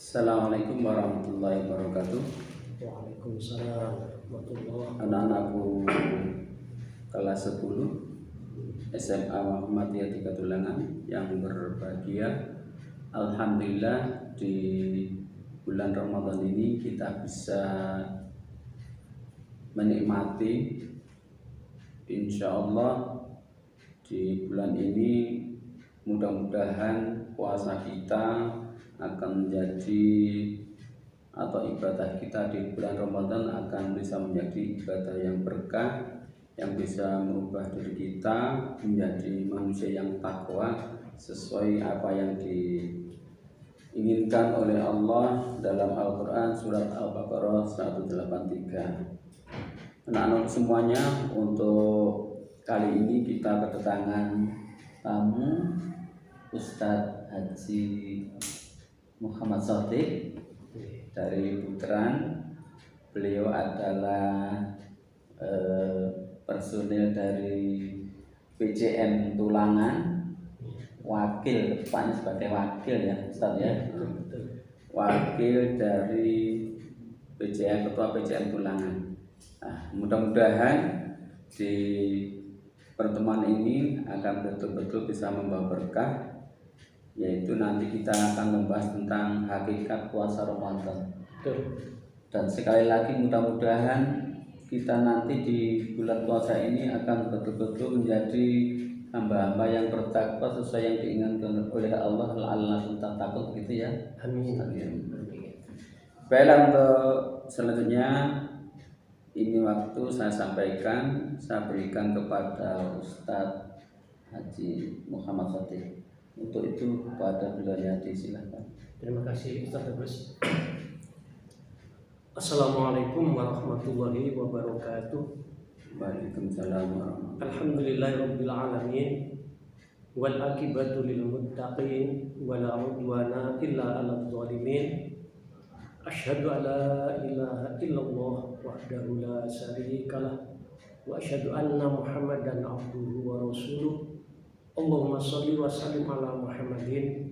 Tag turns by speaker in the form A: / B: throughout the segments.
A: Assalamualaikum warahmatullahi wabarakatuh.
B: Waalaikumsalam warahmatullahi wabarakatuh.
A: Anak-anakku kelas 10 SMA Muhammadiyah 3 Tulangan yang berbahagia, alhamdulillah di bulan Ramadan ini kita bisa menikmati, insya Allah di bulan ini mudah-mudahan puasa kita akan menjadi atau ibadah kita di bulan Ramadan akan bisa menjadi ibadah yang berkah, yang bisa merubah diri kita menjadi manusia yang takwa sesuai apa yang diinginkan oleh Allah dalam Al-Quran surat Al-Baqarah 183. Anak-anak semuanya, untuk kali ini kita kedatangan tamu Ustadz Haji Muhammad Shadiq dari Puteran. Beliau adalah personil dari PCN Tulangan, wakil, depannya sebagai wakil ya Ustadz ya, wakil dari PCN, ketua PCN Tulangan. Nah, mudah-mudahan di pertemuan ini akan betul-betul bisa membawa berkah, yaitu nanti kita akan membahas tentang hakikat puasa Ramadan. Dan sekali lagi mudah-mudahan kita nanti di bulan puasa ini akan betul-betul menjadi hamba-hamba yang bertakwa sesuai yang diinginkan oleh Allah, la'allakum tattaqun, gitu ya.
B: Amin.
A: Baiklah, untuk selanjutnya ini waktu saya sampaikan, saya berikan kepada Ustadz Haji Muhammad Shadiq. Untuk itu kepada beliau disilakan.
B: Terima kasih Ustaz Agus. Assalamualaikum warahmatullahi wabarakatuh.
A: Waalaikumsalam warahmatullahi wabarakatuh.
B: Alhamdulillahirabbil alamin wal aqibatu lil muttaqin wala udwana illa 'alal zalimin. Asyhadu an la ilaha illallah wahdahu la syarikalah wa asyhadu anna Muhammadan abduhu wa rasuluh. Allahumma sholli wa sallim ala Muhammadin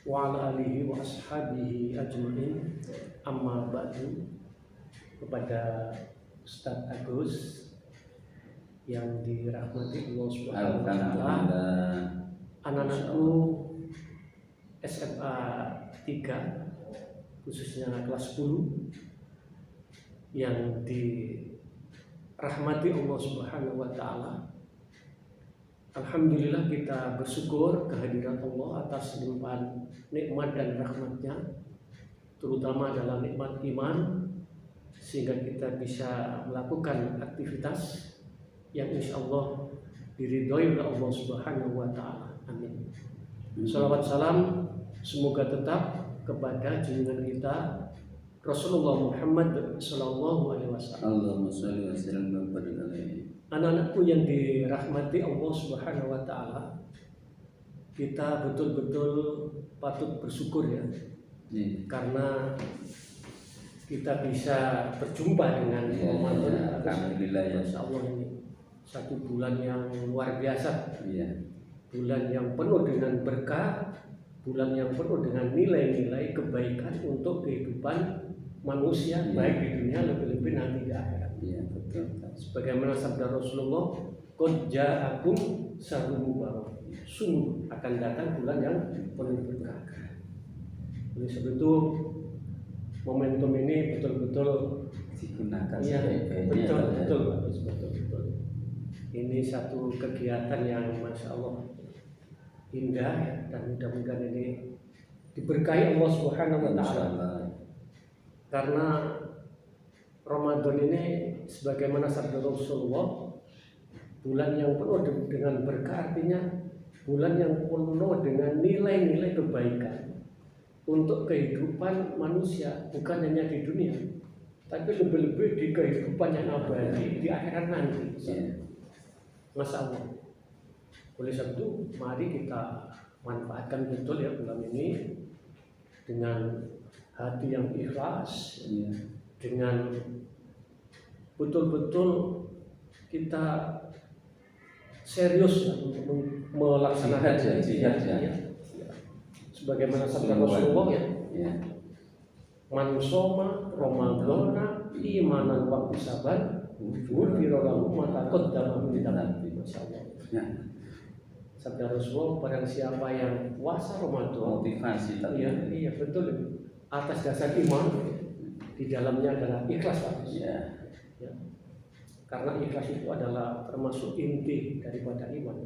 B: wa ala alihi wa ashabihi ajma'in. Amma ba'du. Kepada Ustadz Agus yang dirahmati Allah Subhanahu wa taala, anak-anakku SMA 3 khususnya kelas 10 yang dirahmati Allah Subhanahu wa taala. Alhamdulillah kita bersyukur kehadiran Allah atas limpahan nikmat dan rahmatnya, terutama dalam nikmat iman, sehingga kita bisa melakukan aktivitas yang insya Allah diridhoi oleh Allah Subhanahu wa taala. Amin. Salawat salam semoga tetap kepada junjungan kita Rasulullah Muhammad sallallahu alaihi wasallam.
A: Allahumma sholli wa sallim wa barik alaihi.
B: Anak-anakku yang dirahmati Allah Subhanahu wa taala, kita betul-betul patut bersyukur ya. Karena kita bisa berjumpa dengan Ramadan.
A: Alhamdulillah ya.
B: Masya Allah, ini satu bulan yang luar biasa.
A: Iya.
B: Bulan yang penuh dengan berkah, bulan yang penuh dengan nilai-nilai kebaikan untuk kehidupan manusia, baik di dunia lebih-lebih nanti di akhirat.
A: Iya, betul.
B: Sebagaimana sabda Rasulullah, qad ja'akum syahrul mubarak. Sungguh akan datang bulan yang penuh berkah. Oleh sebab itu momentum ini betul-betul
A: digunakan
B: ya,
A: sebaik-baiknya.
B: betul. Ini satu kegiatan yang Masya Allah indah ya, dan mudah-mudahan ini diberkahi Allah Subhanahu wa taala. Karena Ramadan ini sebagaimana sabda Rasulullah, bulan yang penuh dengan berkah, artinya bulan yang penuh dengan nilai-nilai kebaikan untuk kehidupan manusia, bukan hanya di dunia, tapi lebih-lebih di kehidupan yang abadi di akhirat nanti. Masya Allah. Oleh sebab itu, mari kita manfaatkan betul ya bulan ini dengan hati yang ikhlas, dengan betul-betul kita serius ya, untuk melaksanakan jihad. Sebagaimana sabda Rasulullah ya, Man soma Ramadhana imanan wa ihtisaban ghufira lahu ma taqaddama min dhanbi. Masyaallah.
A: Ya.
B: Sabda Rasulullah, barang siapa yang puasa Ramadan,
A: Motivasi tadi.
B: iya betul, atas dasar iman, di dalamnya adalah ikhlas, Pak.
A: Ya.
B: Ya. Karena ikhlas itu adalah termasuk inti daripada iman.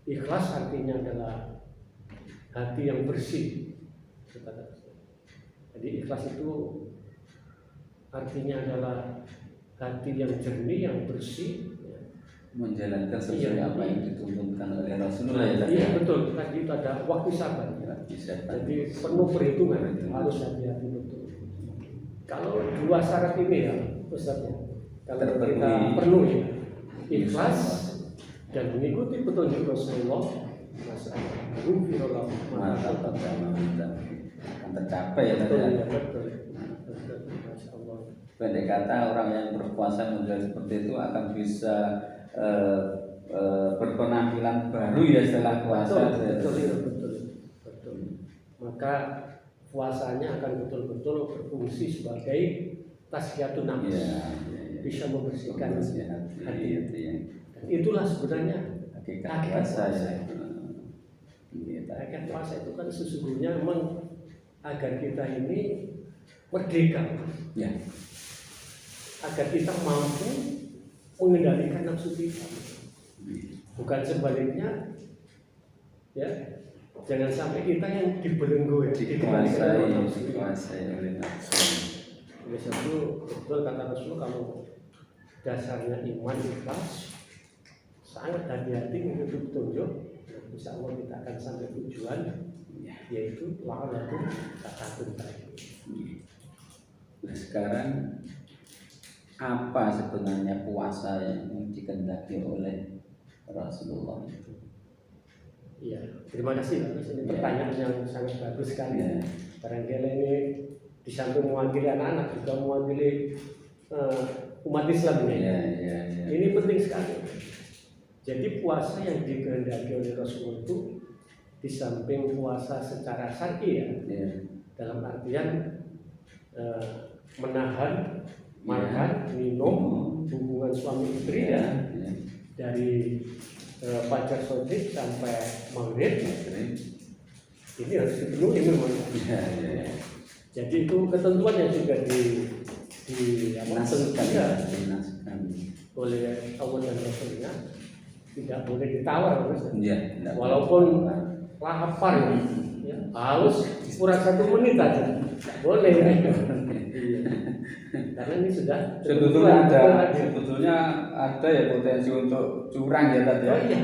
B: Ikhlas artinya adalah hati yang bersih. Jadi ikhlas itu artinya adalah hati yang jernih, yang bersih,
A: Menjalankan sesuai
B: Iya.
A: apa yang dituntunkan oleh Rasulullah ya tadi.
B: Iya betul. Tadi itu ada waktu sabar.
A: Bisa
B: Jadi penuh perhitungan, harus hati-hati betul. Kalau dua syarat ini ya, Ustaz ya, kalau
A: Terpenuhi.
B: kita penuhi ikhlas dan mengikuti petunjuk Rasulullah, masa ghufira
A: Mantap, akan tercapai ya tadi.
B: betul,
A: ya.
B: ya, betul. Betul, Masya Allah.
A: Pendek kata orang yang berpuasa model seperti itu akan bisa berpenampilan baru ya setelah puasa.
B: Betul. Maka puasanya akan betul-betul berfungsi sebagai tazkiyatun nafs.
A: Ya.
B: Bisa membersihkan hati.
A: Ya.
B: Dan itulah sebenarnya
A: Hakikat puasa ya.
B: hakikat puasa itu kan sesungguhnya memang agar kita ini merdeka,
A: Ya.
B: agar kita mampu mengendalikan nafsu kita, bukan sebaliknya, ya. Jangan sampai kita yang dibelenggu ya,
A: Dikuasai
B: oleh nafsu kita.
A: oleh nafsu.
B: Oleh sebab itu betul kata Rasul, kalau dasarnya iman ikhlas, sangat hati-hati mengikuti petunjuk. Insya Allah kita akan sampai tujuan, yaitu la'alakum tattaqun tadi.
A: Nah sekarang apa sebenarnya puasa yang dikehendaki oleh Rasulullah itu?
B: Iya, terima kasih Mas. Ini pertanyaan yang sangat bagus sekali.
A: Ya.
B: Barangkali ini di samping mewakili anak-anak juga mewakili umat Islam ini.
A: Ya.
B: Ini penting sekali. Jadi puasa yang dikehendaki oleh Rasulullah itu di samping puasa secara syar'i ya, dalam artian menahan makan, minum, hubungan suami istri ya, dari fajar sodik sampai maghrib, ini harus dipenuhi memang. Jadi itu ketentuan yang juga
A: dinaskan
B: oleh Allah dan Rasulnya, tidak boleh ditawar, walaupun lapar ya, haus kurang 1 menit aja boleh. Karena ini sudah
A: sebetulnya ada ya potensi untuk curang ya tadi.
B: Oh iya,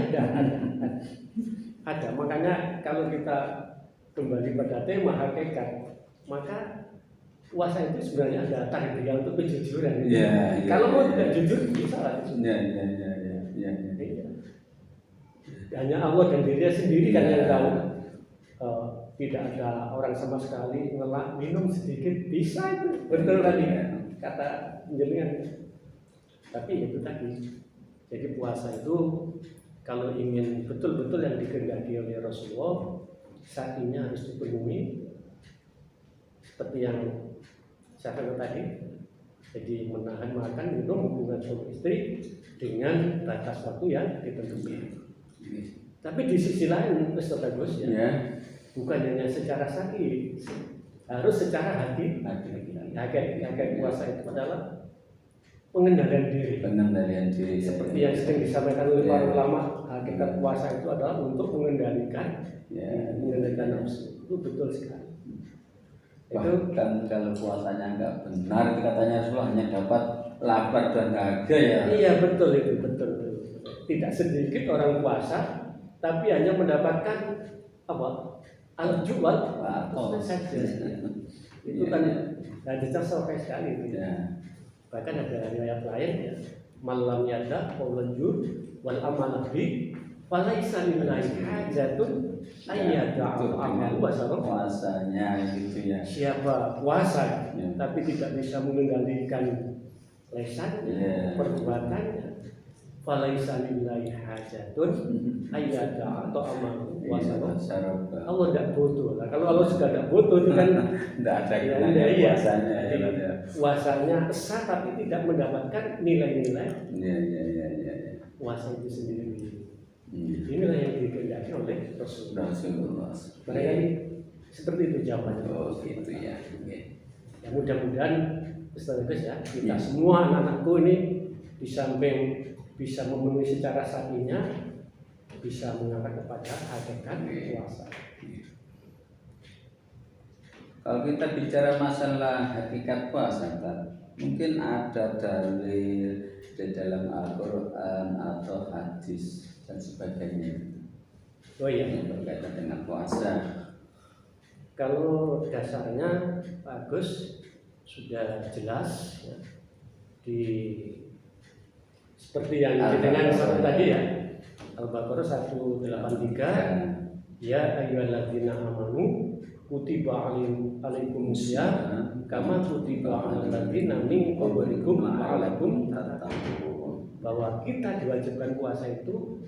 B: ada. Makanya kalau kita kembali pada tema hakikat, maka puasa itu sebenarnya ada tarbiyah untuk kejujuran. Kalau mau tidak jujur bisa lah. Hanya Allah dan dirinya sendiri kan yang tahu. Tidak ada orang sama sekali ngelak minum sedikit bisa itu, betul tadi kata jenengan. Tapi itu tadi, jadi puasa itu kalau ingin betul-betul yang dikehendaki oleh Rasulullah, syar'inya harus dipenuhi seperti yang saya katakan tadi. Jadi menahan makan, minum, hubungan suami istri dengan batas waktu yang ditentukan. Tapi di sisi lain, Ustaz Agus ya, bukan hanya secara syar'i, harus secara hati. Hakikat puasa itu adalah pengendalian diri. Seperti yang sering disampaikan oleh para ulama, hakikat puasa itu adalah untuk mengendalikan nafsu. Itu betul sekali.
A: Bahkan kalau puasanya nggak benar, itu katanya Rasulullah hanya dapat lapar dan dahaga ya.
B: Iya betul itu, betul. Tidak sedikit orang puasa, tapi hanya mendapatkan apa? Al-juwal saja. Itu kan hadisnya sampai sekali itu. Bahkan ada riwayat lain ya, malam yada qaulul wal amal bi falaisa lillahi hajatun ayyada'a amalu wa syarab.
A: Puasanya gitu ya.
B: Siapa puasa tapi tidak bisa mengendalikan lesannya, perbuatannya, falaisa lillahi hajatun ayyada atau amalu wa
A: Saraba.
B: Allah tidak butuh. Nah, kalau Allah sudah tidak butuh itu kan
A: Tidak ada
B: ya,
A: gunanya
B: iya.
A: puasanya ya,
B: Jadi,
A: ya.
B: puasanya sah tapi tidak mendapatkan nilai-nilai
A: Ya.
B: puasa itu sendiri.
A: Hmm.
B: Inilah yang dikehendaki oleh Rasulullah. Barangkali seperti itu jawabannya.
A: Oh gitu ya. Oke.
B: Ya, mudah-mudahan Ustaz Agus ya, kita
A: Ya.
B: semua anak-anakku ini di samping bisa memenuhi secara syar'inya, bisa mengarah kepada hakikat puasa.
A: Kalau kita bicara masalah hakikat puasa, mungkin ada dalil di dalam Al-Quran atau hadis dan sebagainya
B: Oh iya,
A: yang berkaitan dengan puasa.
B: kalau dasarnya Pak Agus sudah jelas ya, di seperti yang dengan satu tadi ya, Al-Baqarah 183, ya ayyuhalladzina amanu kutiba alaikumusiyam kama kutiba alal ladzina min qablikum la'allakum tattaqun. Bahwa kita diwajibkan puasa itu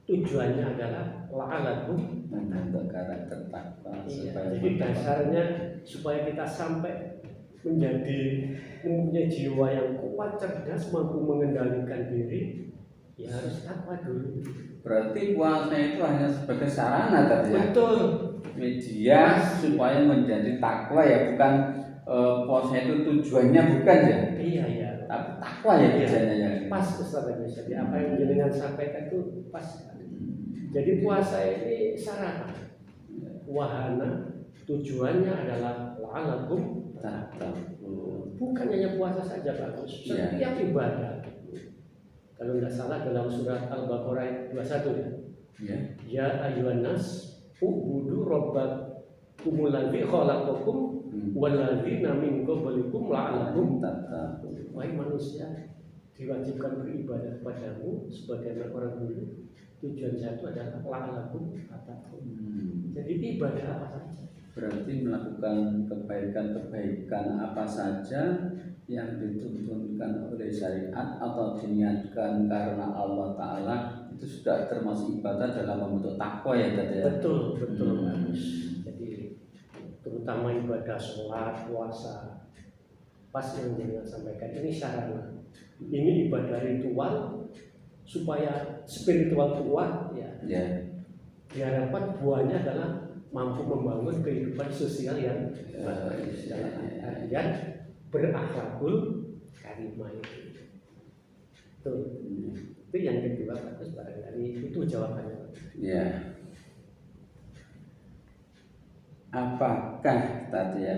B: tujuannya adalah la'allakum
A: Membentuk karakter takwa.
B: Iya,
A: supaya
B: jadi dasarnya supaya kita sampai mempunyai jiwa yang kuat, cerdas, mampu mengendalikan diri, ya harus takwa dulu.
A: Berarti puasa itu hanya sebagai sarana tadi ya?
B: Betul.
A: Media supaya menjadi takwa ya, bukan puasa itu tujuannya bukan ya?
B: Iya.
A: Tapi takwa ya biasanya ya.
B: Pas Ustaz Agus. Jadi apa yang jenengan sampaikan itu pas. Jadi puasa ini sarana, wahana, tujuannya adalah la'allakum tattaqun. Bukan hanya puasa saja bagus, setiap ibadah. Kalau tidak salah dalam surat Al-Baqarah 21 ya. Ya ayyuhan nas ubudu rabbakumul ladzi khalaqakum wal ladzina min qablikum la'allakum tattaqun. Wahai manusia, diwajibkan beribadah kepadamu sebagaimana orang dulu. Tujuan satu adalah la'allakum tattaqun. Jadi ibadah apa saja.
A: Berarti melakukan kebaikan-kebaikan apa saja yang dituntunkan oleh syariat atau diniatkan karena Allah Ta'ala itu sudah termasuk ibadah dalam membentuk takwa ya tadi ya?
B: Betul. Jadi terutama ibadah sholat, puasa, pas yang jenengan sampaikan ini sarana. Ini ibadah ritual supaya spiritual kuat ya. Diharapkan buahnya adalah mampu membangun kehidupan sosial yang bagus dalam artian berakhlakul karimah itu. Itu yang kedua bagus barangkali itu jawabannya.
A: Ya. Apakah tadi ya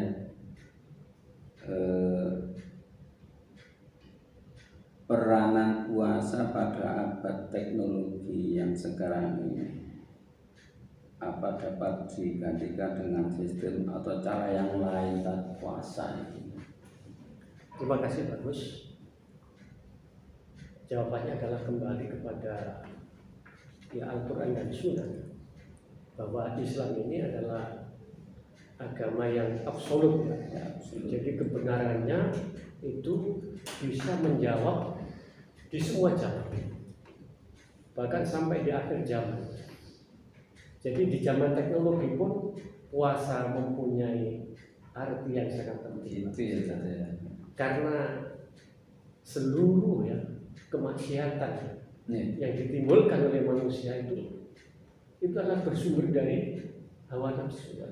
A: peranan puasa pada abad teknologi yang sekarang ini, apa dapat digantikan dengan sistem atau cara yang lain tak puasa ini?
B: Terima kasih bagus. Jawabannya adalah kembali kepada ya Al-Quran dan Sunnah, bahwa Islam ini adalah agama yang absolut ya. Jadi kebenarannya itu bisa menjawab di semua zaman, bahkan sampai di akhir zaman. Jadi di zaman teknologi pun puasa mempunyai arti yang sangat penting.
A: Itu ya saja.
B: Karena seluruh ya kemaksiatan yang ditimbulkan oleh manusia itu adalah bersumber dari hawa nafsu.
A: Ya.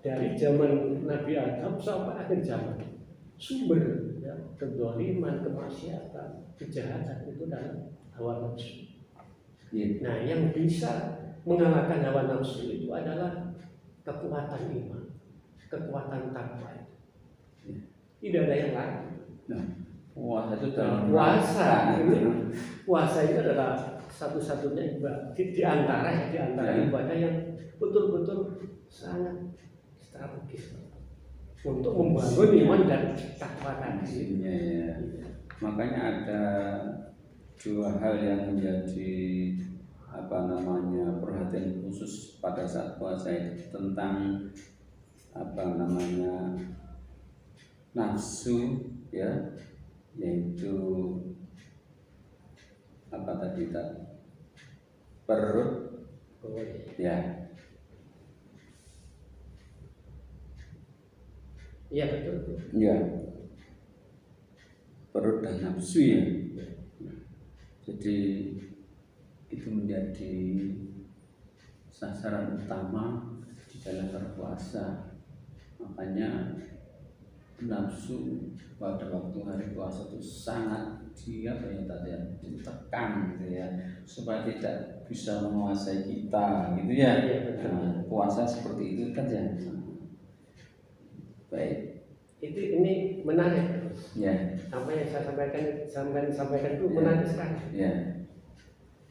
B: Dari zaman Nabi Adam sampai akhir zaman, sumber ya, kezaliman, kemaksiatan, kejahatan itu dalam hawa nafsu. Nah, yang bisa mengalahkan hawa nafsu itu adalah kekuatan iman, kekuatan takwa. Tidak ada yang lain.
A: Nah, puasa itu
B: puasa itu adalah satu-satunya ibadah di antara ibadah yang betul-betul sangat strategis untuk membangun iman dan takwa tadi.
A: Ya. Makanya ada dua hal yang menjadi perhatian khusus pada saat puasa itu tentang nafsu ya, yaitu apa tadi perut ya.
B: Iya betul.
A: Ya, perut dan nafsu ya. Jadi itu menjadi sasaran utama di dalam berpuasa. Makanya nafsu pada waktu hari puasa itu sangat ditekan gitu ya, supaya tidak bisa menguasai kita gitu ya. Nah, puasa seperti itu kan ya. Baik.
B: Ini menarik.
A: Ya.
B: Apa yang saya sampaikan itu menarik sekali.
A: Ya.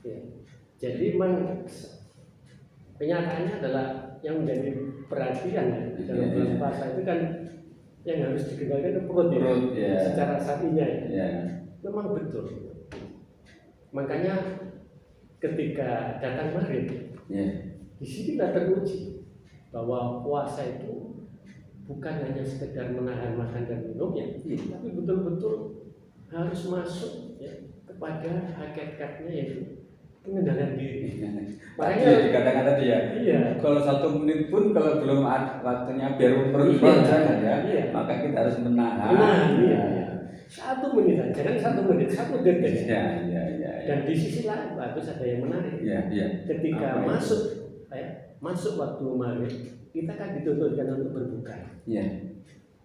B: Ya. Jadi memang kenyataannya adalah yang menjadi perhatian ya, di dalam bulan puasa itu kan yang harus dikendalikan itu perut ya, secara sapinya ya. Memang betul. Makanya ketika datang maghrib, di sini teruji bahwa puasa itu bukan hanya sekedar menahan makan dan minumnya, tapi betul-betul harus masuk ya, kepada hakikatnya yaitu pengendalian diri.
A: Makanya dikatakan tadi ya, kalau 1 menit pun kalau belum ada waktunya biar jangan ya, maka kita harus menahan.
B: 1 menit saja, jangan 1 menit, 1 detik. Dan di sisi lain bagus ada yang menarik. Ketika masuk waktu maghrib, kita kan dituntutkan untuk berbuka.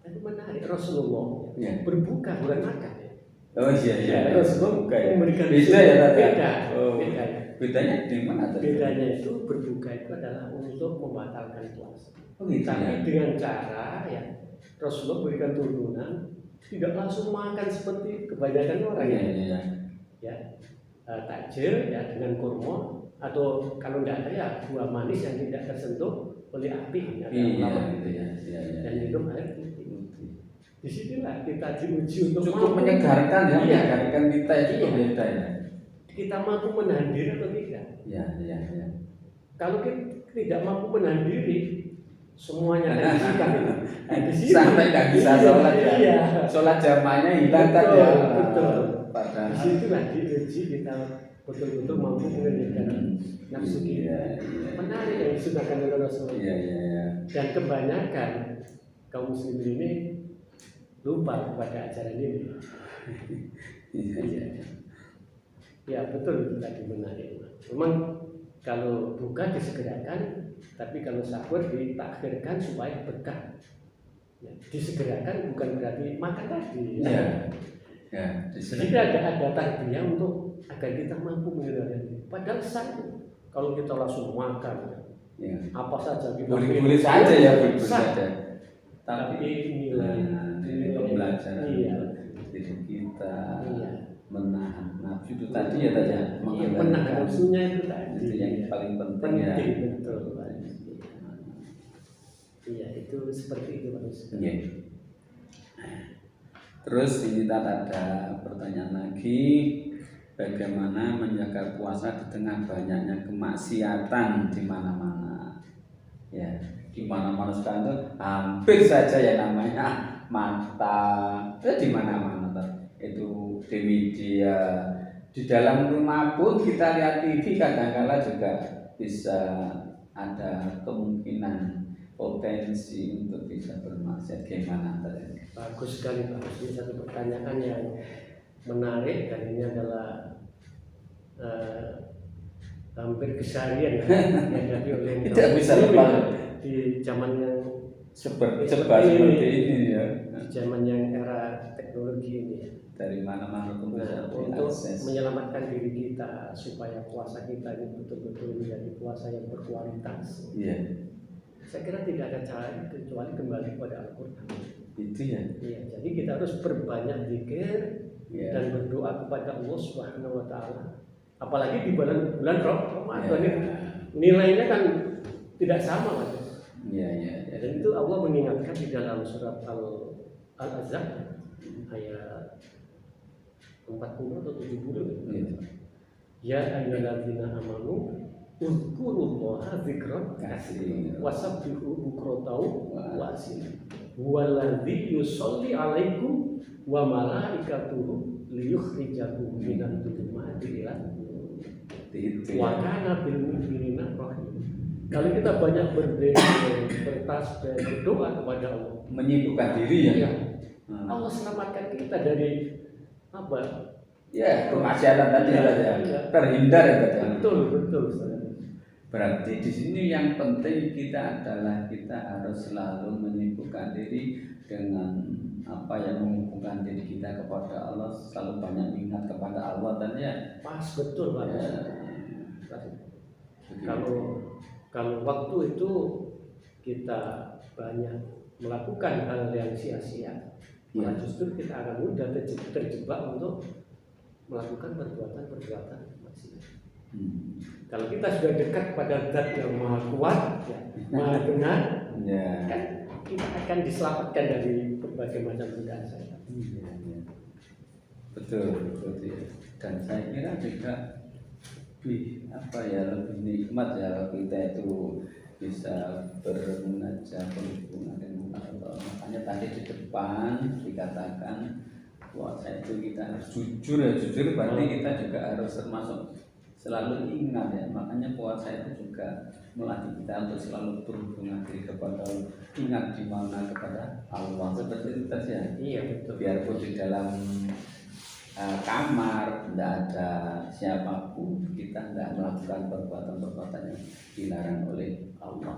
B: Tapi menarik, Rasulullah berbuka bukan makan ya.
A: Oh iya.
B: Rasulullah memberikan
A: beda ya tadi.
B: Beda ya.
A: Bedanya di mana tadi?
B: Bedanya itu berbuka itu adalah untuk membatalkan puasa.
A: Gitu,
B: tapi dengan cara ya Rasulullah berikan turunan tidak langsung makan seperti kebanyakan orang ya. Takjil ya dengan kurma atau kalau tidak ada ya buah manis yang tidak tersentuh oleh api dan minum air putih. Disinilah kita diuji untuk
A: cukup menyegarkan ya, menyegarkan kita itu beda ya.
B: Kita mampu menahan diri atau tidak? Kalau kita tidak mampu menahan diri, semuanya akan disikat.
A: Sampai nggak bisa sholat ya. Sholat jamaahnya hilang kan ya.
B: Betul. Disitulah diuji kita betul-betul mampu mengendalikan nafsu kita. Menarik yang disudahkan oleh Rasulullah. Dan kebanyakan kaum muslimin ini lupa kepada ajaran ini. Ya betul itu tadi menarik. Memang kalau buka disegerakan, tapi kalau sahur ditakhirkan supaya berkah. Disegerakan bukan berarti makan tadi. Jadi ada tarbiyah untuk agar kita mampu mengendalikan diri. Padahal satu, kalau kita langsung makan, apa saja kita
A: boleh saja ya, boleh saja.
B: Tapi nilai
A: pembelajaran diri kita menahan nafsu itu tadi ya
B: menahan nafsunya itu tadi
A: itu yang paling penting ya.
B: Betul. Iya itu seperti itu harus.
A: Terus ini ada pertanyaan lagi, bagaimana menjaga puasa di tengah banyaknya kemaksiatan di mana-mana? Ya, di mana-mana sekarang itu hampir saja ya namanya mata, di mana-mana itu di media, di dalam rumah pun kita lihat TV kadang-kala juga bisa ada kemungkinan potensi untuk bisa bermaksiat. Gimana tadi?
B: Bagus sekali Pak. Ini satu pertanyaan yang menarik dan ini adalah hampir keseharian yang dihadapi oleh
A: tidak bisa lepas
B: di zaman yang
A: seperti ini ya.
B: Di zaman yang era teknologi ini ya.
A: Dari mana-mana pun
B: untuk menyelamatkan diri kita supaya puasa kita ini betul-betul menjadi puasa yang berkualitas. Saya kira tidak ada cara kecuali kembali kepada Al-Quran.
A: Itu ya.
B: Jadi kita harus berbanyak zikir dan berdoa kepada Allah Subhanahu Wa Taala. Apalagi di bulan Ramadan ini nilainya kan tidak sama, Mas. Dan itu Allah mengingatkan di dalam surat Al-Ahzab ayat 40 atau 70. Ya ayyuhalladzina amanu uzkurullaha dzikran katsiran wasabbihu bukratan wa asila. huwallazi yusolli alaikum wa malaikatuhu liyukhrijakum minadh dhulumati ilal nur wa kana bil mu'minina rahim. Kalau kita banyak bertasbih, berdoa kepada Allah,
A: menyibukkan diri ya.
B: Iya. Allah selamatkan kita dari apa?
A: Ya, kemaksiatan tadi
B: Ya,
A: ya.
B: ya.
A: Terhindar ya tadi.
B: Betul.
A: Berarti di sini yang penting kita adalah kita harus selalu menyibukkan diri dengan apa yang menghubungkan diri kita kepada Allah, selalu banyak ingat kepada Allah dan ya.
B: Pas betul Pak.
A: Ya.
B: Kalau waktu itu kita banyak melakukan hal yang sia-sia, malah justru kita akan mudah terjebak untuk melakukan perbuatan maksiat. Kalau kita sudah dekat pada zat yang maha kuat, ya, maha benar, kan kita akan diselamatkan dari berbagai macam godaan setan.
A: Betul. Dan saya kira juga lebih nikmat ya kita itu bisa bermunajat berhubungan dengan Allah. Makanya tadi di depan dikatakan puasa itu kita harus jujur berarti kita juga harus termasuk selalu ingat ya. Makanya puasa itu juga melatih kita untuk selalu berhubungan diri kepada Allah, ingat di mana kepada Allah seperti itu tadi ya.
B: Iya betul.
A: Biarpun di dalam kamar tidak ada siapapun, kita tidak melakukan perbuatan-perbuatan yang dilarang oleh Allah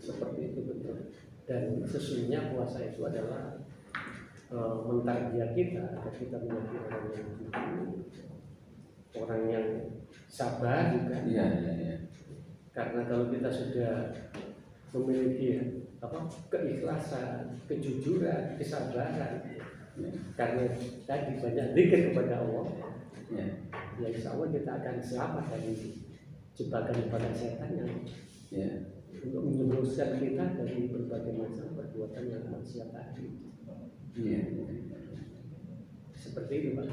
B: seperti itu betul. Dan sesungguhnya puasa itu adalah mentarbiah kita agar kita menjadi orang yang jujur, orang yang sabar juga.
A: Iya.
B: Karena kalau kita sudah memiliki keikhlasan, kejujuran, kesabaran, karena tadi banyak zikir kepada Allah, ya insya Allah kita akan selamat dari jebakan setan yang untuk menjerumuskan kita dari berbagai macam perbuatan yang maksiat tadi. Seperti itu Pak.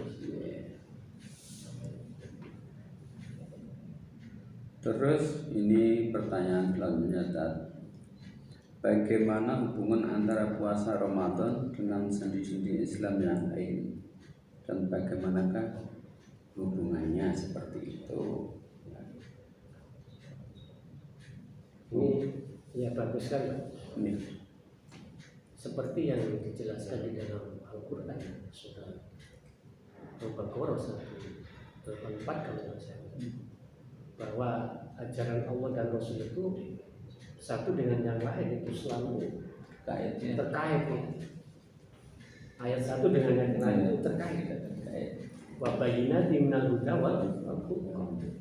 A: Terus ini pertanyaan selanjutnya, bagaimana hubungan antara puasa Ramadan dengan sendi-sendi Islam yang lain, dan bagaimanakah hubungannya seperti itu?
B: Ini ya bagus kan Pak? Seperti yang dijelaskan di dalam Al-Quran surah Al-Baqarah 184 kalau tidak salah, bahwa ajaran Allah dan Rasul itu satu dengan yang lain itu selalu terkait. Ayat satu dengan yang lain itu terkait. Wa bayyinatin minal huda wal furqan.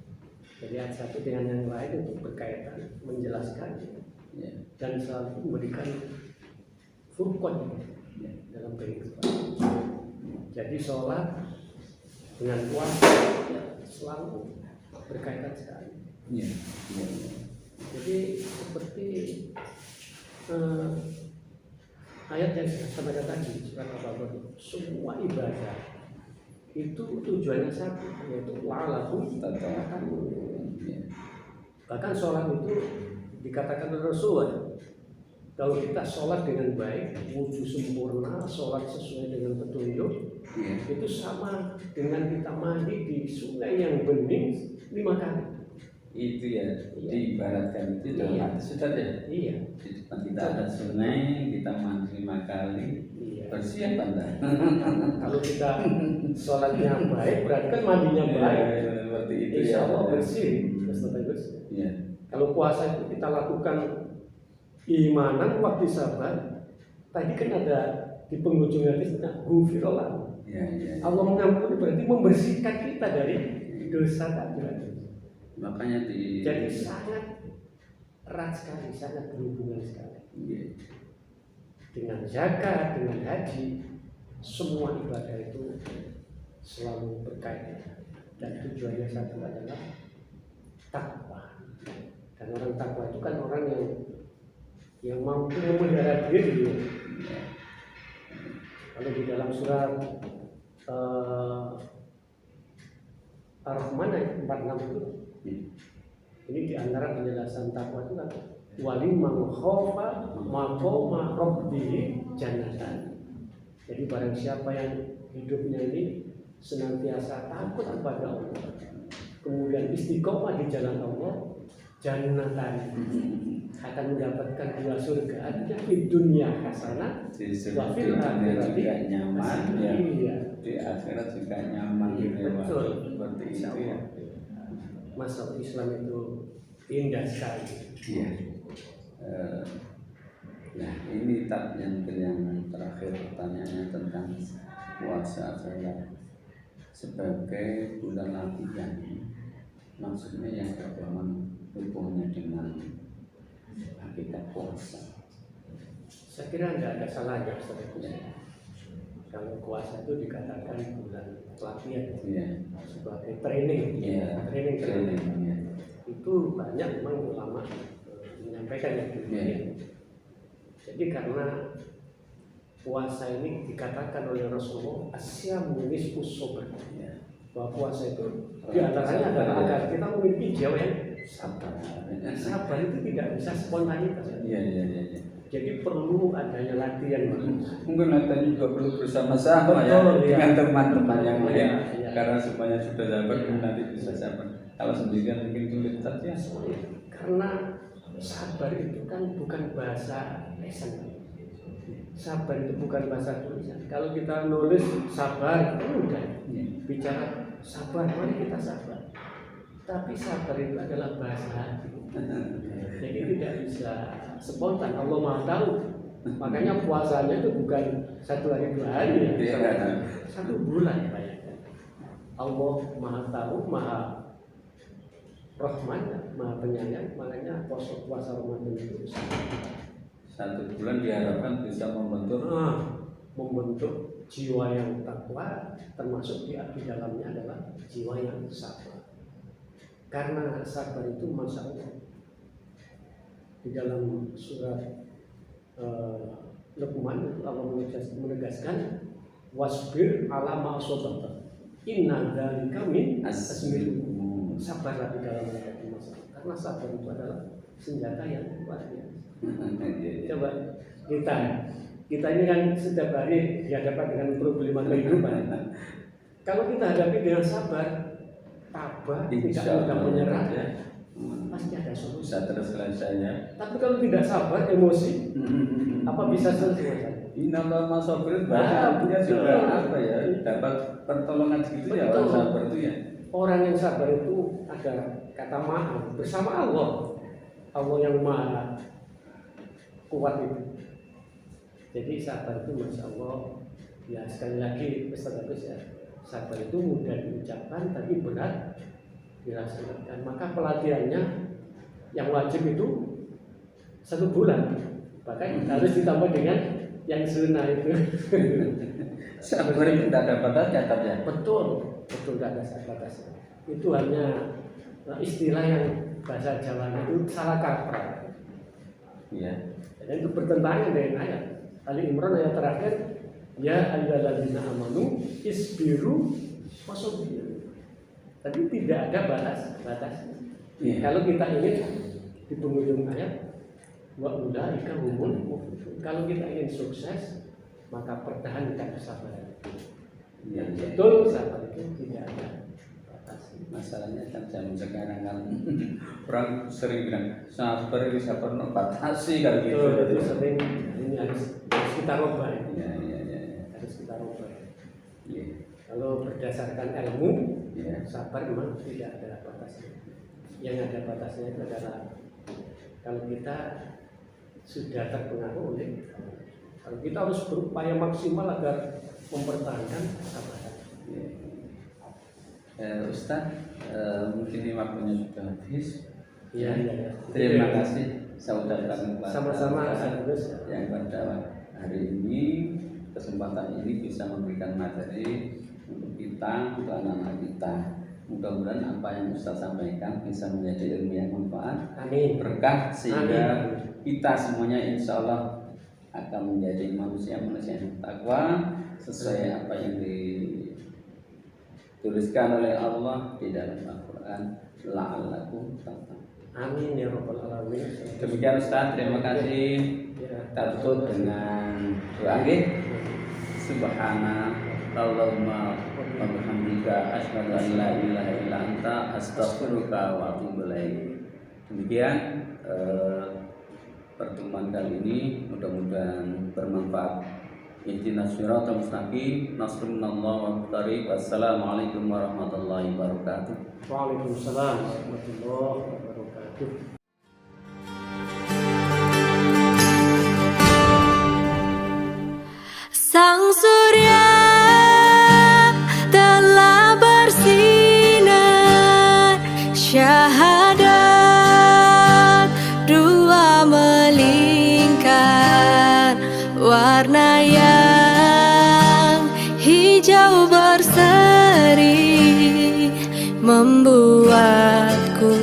B: Jadi ayat satu dengan yang lain itu berkaitan, menjelaskan dan selalu memberikan furqan dalam kehidupan. Jadi sholat dengan puasa selalu berkaitan sekali. Jadi seperti ayat yang saya baca tadi surat Al-Baqarah, semua ibadah itu tujuannya satu, yaitu la'allakum tattaqun. Bahkan sholat itu dikatakan oleh Rasulullah, kalau kita sholat dengan baik, wudhu sempurna, sholat sesuai dengan petunjuk, itu sama dengan kita mandi di sungai yang bening 5 kali.
A: Itu ya, diibaratkan itu dalam hadis Ustaz ya.
B: Iya.
A: Di depan kita ada sungai, kita mandi 5 kali, bersih apa enggak?
B: Kalau kita sholatnya baik, berarti kan mandinya baik.
A: Seperti itu
B: Insya Allah
A: ya.
B: bersih. Kalau puasa itu kita lakukan imanan waktu sabar. Tadi kan ada di penghujung hadis ghufirallah. Allah mengampuni, berarti membersihkan kita dari dosa tadi.
A: Makanya
B: jadi sangat erat sekali, sangat berhubungan sekali. Dengan zakat, dengan haji, semua ibadah itu selalu berkaitan dan tujuannya satu adalah takwa. Dan orang takwa itu kan orang yang mampu memelihara diri. Kalau di dalam surat Ar-Rahman ayat 46 itu, ini di antara penjelasan takwa itu kan waliman khofa maqama rabbih jannatan. Jadi barang siapa yang hidupnya ini senantiasa takut kepada Allah, kemudian istiqomah di jalan Allah, jannatan, akan mendapatkan 2 surga. Artinya di dunia hasanah,
A: Di
B: wa fil
A: dunia
B: akhirati
A: juga nyaman ya.
B: iya.
A: Di akhirat juga nyaman ya, Pak.
B: Betul.
A: Seperti itu ya.
B: Masuk Islam itu indah sekali.
A: Iya. Nah ini tab yang terakhir pertanyaannya tentang puasa adalah sebagai bulan latihan. Maksudnya yang bagaimana hubungannya dengan hakikat puasa?
B: Saya kira tidak ada salahnya kalau puasa itu dikatakan bulan latihan,
A: Iya.
B: sebagai training,
A: Iya.
B: training.
A: Ya.
B: Itu banyak memang ulama menyampaikan yang demikian.
A: Iya.
B: Jadi karena puasa ini dikatakan oleh Rasulullah asyamu nisfus sabr, bahwa puasa itu diantaranya adalah agar kita memiliki jiwa yang sabar. Sabar itu tidak bisa spontanitas.
A: Iya.
B: Jadi perlu adanya latihan.
A: Mungkin latihan juga perlu bersama-sama ya,
B: Betul,
A: dengan
B: iya.
A: teman-teman yang lain.
B: Iya.
A: Karena semuanya sudah sabar, nanti bisa sabar. Kalau sendirian mungkin sulit saja.
B: Karena sabar itu kan bukan bahasa lisan. Sabar itu bukan bahasa tulisan. Kalau kita nulis sabar, itu udah bicara sabar, mari kita sabar. Tapi sabar itu adalah bahasa hati. Jadi tidak bisa spontan. Allah Maha tahu. Makanya puasanya itu bukan 1 hari 2 hari ya. 1 bulan bayangkan. Allah Maha tahu, Maha Rahman, Maha penyayang. Makanya puasa Ramadan itu
A: 1 bulan diharapkan bisa
B: membentuk jiwa yang takwa, termasuk di dalamnya adalah jiwa yang sabar. Karena sabar itu masya Allah di dalam surat Luqman Allah menegaskan wasbir ala ma asabaka inna dzalika min azmil umur. Sabarlah di dalam menghadapi masalah, karena sabar itu adalah senjata yang luar biasa. Coba kita ini kan setiap hari dihadapkan dengan problema kehidupan. Kalau kita hadapi dengan sabar, tabah, tidak mudah menyerah, ya, pasti ada solusi.
A: Bisa terselesainya.
B: Tapi kalau tidak sabar, emosi, apa bisa selesai?
A: Innallaha ma'as-sabirin, artinya juga apa ya? Dapat pertolongan gitu ya orang sabar itu ya.
B: Orang yang sabar itu ada kata maaf bersama Allah. Allah yang maha kuat itu. Jadi sabar itu masya Allah. Ya sekali lagi Ustaz Agus ya, sabar itu mudah diucapkan tapi berat dilaksanakan. Maka pelatihannya yang wajib itu 1 bulan. Bahkan harus ditambah dengan yang sunnah itu.
A: Sabar itu tidak ada batasnya ya.
B: Betul tidak ada batasnya. Itu hanya istilah yang bahasa Jawa itu salah kaprah.
A: Iya.
B: Dan itu bertentangan dengan ayat Ali Imran ayat terakhir, ya ayyuhalladzina amanu isbiru wasabiru. Tapi tidak ada batas.
A: Iya.
B: Kalau kita ingin di penghujung ayat wa ulaika humul muflihun. Kalau kita ingin sukses, maka pertahankan kesabaran.
A: Iya.
B: Betul, sabar itu tidak ada batas.
A: Masalahnya kan zaman sekarang kan orang sering bilang sabar no batasi kalau gitu.
B: Itu sering ini harus kita rubah.
A: Iya.
B: Harus kita rubah.
A: Iya.
B: Kalau berdasarkan ilmu,
A: Iya.
B: sabar memang tidak ada batasnya. Yang ada batasnya itu adalah kalau kita sudah terpengaruh oleh, kalau kita harus berupaya maksimal agar mempertahankan kesabaran.
A: Ustaz, mungkin ini waktunya sudah habis.
B: Iya.
A: Terima kasih saudara
B: Sama-sama
A: yang pada hari ini kesempatan ini bisa memberikan materi untuk kita, untuk anak-anak kita. Mudah-mudahan apa yang Ustaz sampaikan bisa menjadi ilmu yang manfaat,
B: Amin.
A: berkah, sehingga
B: Amin.
A: kita semuanya insya Allah akan menjadi manusia-manusia yang takwa sesuai apa yang dituliskan oleh Allah di dalam Al-Quran. La'allakum tattaqun.
B: Amin ya rabbal alamin.
A: Demikian Ustaz, terima kasih.
B: Ya.
A: Kita tutup dengan doa nggih. Subhanallahumma wa bihamdika asyhadu an la ilaha illa anta astaghfiruka wa atubu ilaik. Demikian pertemuan kali ini, mudah-mudahan bermanfaat. Ihdinas siratal mustaqim, nasrullah wa qarib. Wassalamualaikum warahmatullahi wabarakatuh.
B: Waalaikumsalam warahmatullahi wabarakatuh.
C: Sang surya telah bersinar, syahadat dua melingkar, warna yang hijau berseri membuatku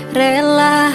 C: rela